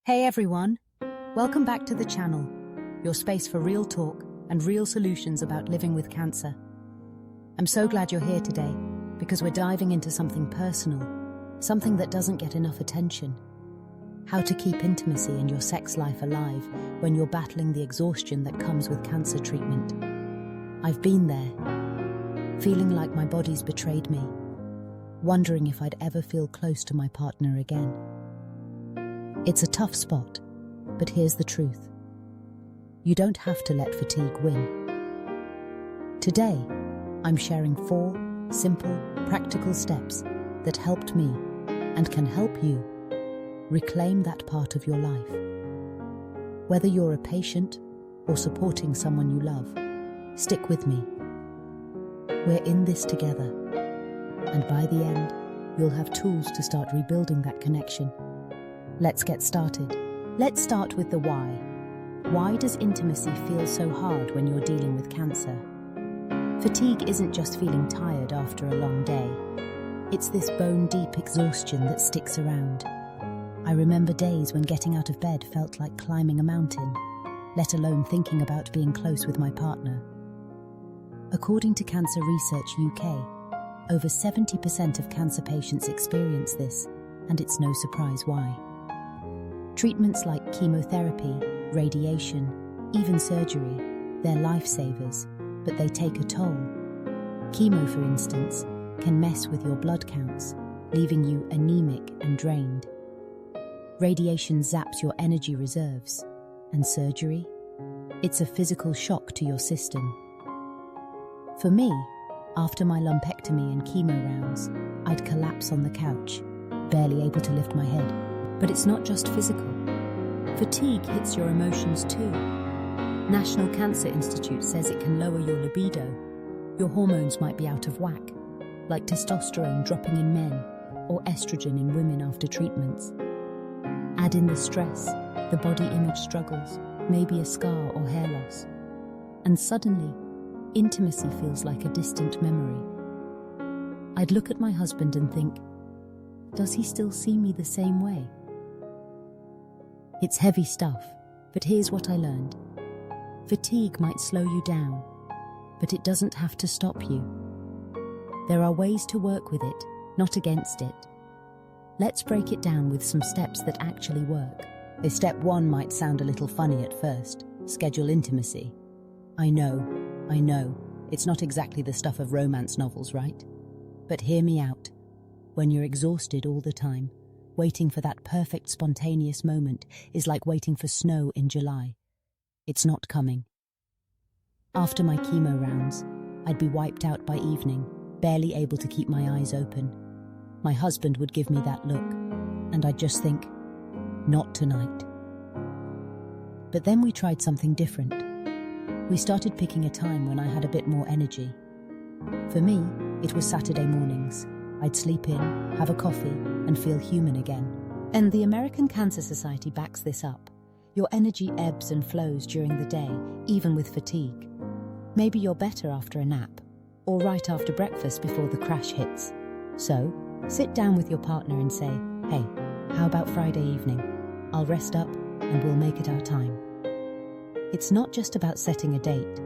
Hey everyone, welcome back to the channel, your space for real talk and real solutions about living with cancer. I'm so glad you're here today because we're diving into something personal, something that doesn't get enough attention. How to keep intimacy in your sex life alive when you're battling the exhaustion that comes with cancer treatment. I've been there, feeling like my body's betrayed me, wondering if I'd ever feel close to my partner again. It's a tough spot, but here's the truth. You don't have to let fatigue win. Today, I'm sharing 4 simple, practical steps that helped me and can help you reclaim that part of your life. Whether you're a patient or supporting someone you love, stick with me. We're in this together, and by the end, you'll have tools to start rebuilding that connection. Let's get started. Let's start with the why. Why does intimacy feel so hard when you're dealing with cancer? Fatigue isn't just feeling tired after a long day. It's this bone-deep exhaustion that sticks around. I remember days when getting out of bed felt like climbing a mountain, let alone thinking about being close with my partner. According to Cancer Research UK, over 70% of cancer patients experience this, and it's no surprise why. Treatments like chemotherapy, radiation, even surgery, they're lifesavers, but they take a toll. Chemo, for instance, can mess with your blood counts, leaving you anemic and drained. Radiation zaps your energy reserves, and surgery? It's a physical shock to your system. For me, after my lumpectomy and chemo rounds, I'd collapse on the couch, barely able to lift my head. But it's not just physical. Fatigue hits your emotions too. National Cancer Institute says it can lower your libido. Your hormones might be out of whack, like testosterone dropping in men or estrogen in women after treatments. Add in the stress, the body image struggles, maybe a scar or hair loss. And suddenly, intimacy feels like a distant memory. I'd look at my husband and think, does he still see me the same way? It's heavy stuff, but here's what I learned. Fatigue might slow you down, but it doesn't have to stop you. There are ways to work with it, not against it. Let's break it down with some steps that actually work. Step 1 might sound a little funny at first. Schedule intimacy. I know, it's not exactly the stuff of romance novels, right? But hear me out. When you're exhausted all the time, waiting for that perfect spontaneous moment is like waiting for snow in July. It's not coming. After my chemo rounds, I'd be wiped out by evening, barely able to keep my eyes open. My husband would give me that look, and I'd just think, not tonight. But then we tried something different. We started picking a time when I had a bit more energy. For me, it was Saturday mornings. I'd sleep in, have a coffee, and feel human again. And the American Cancer Society backs this up. Your energy ebbs and flows during the day, even with fatigue. Maybe you're better after a nap, or right after breakfast before the crash hits. So, sit down with your partner and say, hey, how about Friday evening? I'll rest up, and we'll make it our time. It's not just about setting a date.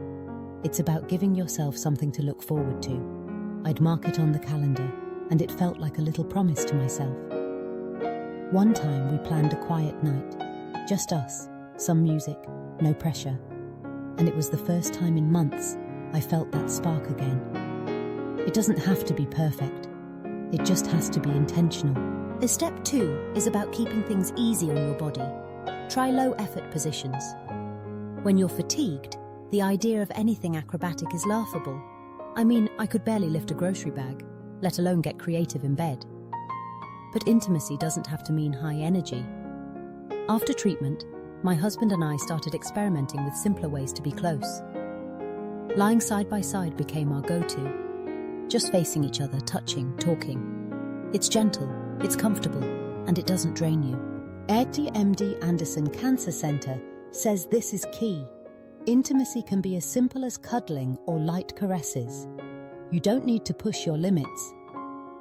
It's about giving yourself something to look forward to. I'd mark it on the calendar, and it felt like a little promise to myself. One time we planned a quiet night, just us, some music, no pressure. And it was the first time in months I felt that spark again. It doesn't have to be perfect. It just has to be intentional. Step 2 is about keeping things easy on your body. Try low-effort positions. When you're fatigued, the idea of anything acrobatic is laughable. I mean, I could barely lift a grocery bag, let alone get creative in bed. But intimacy doesn't have to mean high energy. After treatment, my husband and I started experimenting with simpler ways to be close. Lying side by side became our go-to. Just facing each other, touching, talking. It's gentle, it's comfortable, and it doesn't drain you. MD Anderson Cancer Center says this is key. Intimacy can be as simple as cuddling or light caresses. You don't need to push your limits.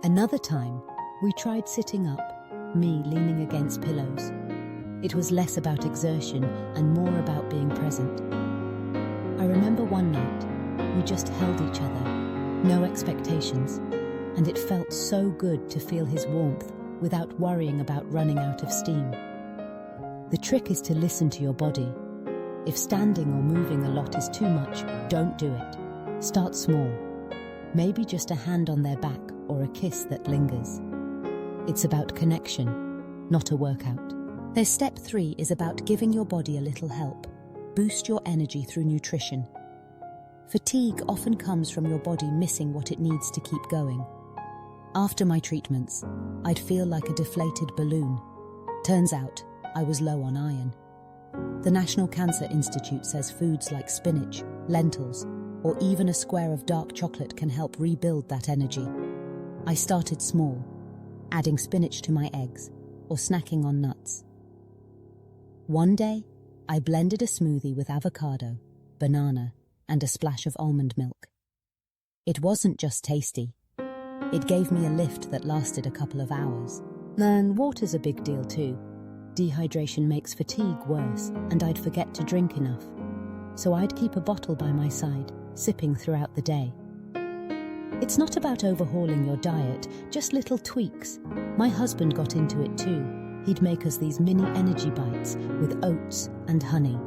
Another time, we tried sitting up, me leaning against pillows. It was less about exertion and more about being present. I remember one night, we just held each other, no expectations, and it felt so good to feel his warmth without worrying about running out of steam. The trick is to listen to your body. If standing or moving a lot is too much, don't do it. Start small. Maybe just a hand on their back or a kiss that lingers. It's about connection, not a workout. Their step 3 is about giving your body a little help. Boost your energy through nutrition. Fatigue often comes from your body missing what it needs to keep going. After my treatments, I'd feel like a deflated balloon. Turns out, I was low on iron. The National Cancer Institute says foods like spinach, lentils, or even a square of dark chocolate can help rebuild that energy. I started small, adding spinach to my eggs or snacking on nuts. One day, I blended a smoothie with avocado, banana, and a splash of almond milk. It wasn't just tasty. It gave me a lift that lasted a couple of hours. And water's a big deal too. Dehydration makes fatigue worse, and I'd forget to drink enough. So I'd keep a bottle by my side, sipping throughout the day. It's not about overhauling your diet, just little tweaks. My husband got into it too. He'd make us these mini energy bites with oats and honey.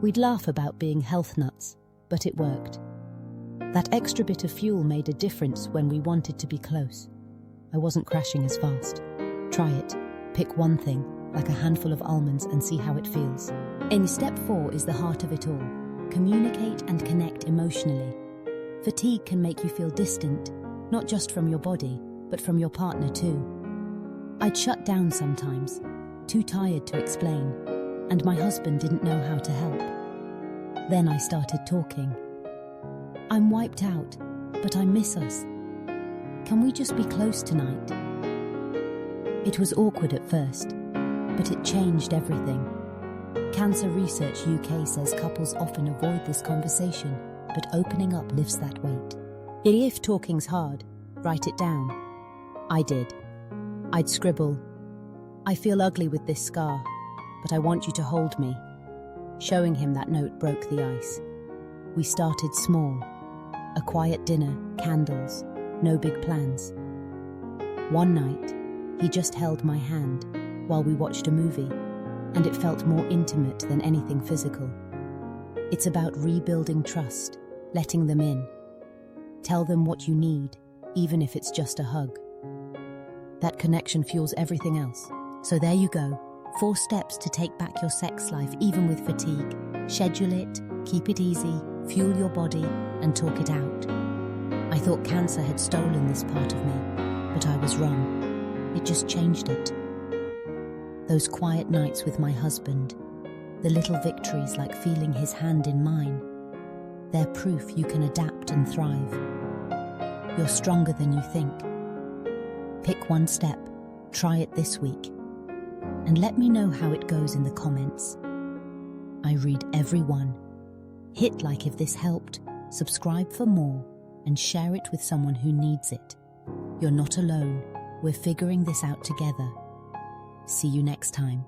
We'd laugh about being health nuts, but it worked. That extra bit of fuel made a difference when we wanted to be close. I wasn't crashing as fast. Try it. Pick one thing, like a handful of almonds, and see how it feels. In step 4 is the heart of it all. Communicate and connect emotionally. Fatigue can make you feel distant, not just from your body, but from your partner too. I'd shut down sometimes, too tired to explain, and my husband didn't know how to help. Then I started talking. I'm wiped out, but I miss us. Can we just be close tonight? It was awkward at first, but it changed everything. Cancer Research UK says couples often avoid this conversation, but opening up lifts that weight. If talking's hard, write it down. I did. I'd scribble, I feel ugly with this scar, but I want you to hold me. Showing him that note broke the ice. We started small. A quiet dinner, candles, no big plans. One night, he just held my hand while we watched a movie, and it felt more intimate than anything physical. It's about rebuilding trust, letting them in. Tell them what you need, even if it's just a hug. That connection fuels everything else. So there you go. 4 steps to take back your sex life even with fatigue. Schedule it, keep it easy, fuel your body, and talk it out. I thought cancer had stolen this part of me, but I was wrong. It just changed it. Those quiet nights with my husband, the little victories like feeling his hand in mine, they're proof you can adapt and thrive. You're stronger than you think. Pick one step, try it this week, and let me know how it goes in the comments. I read every one. Hit like if this helped, subscribe for more, and share it with someone who needs it. You're not alone. We're figuring this out together. See you next time.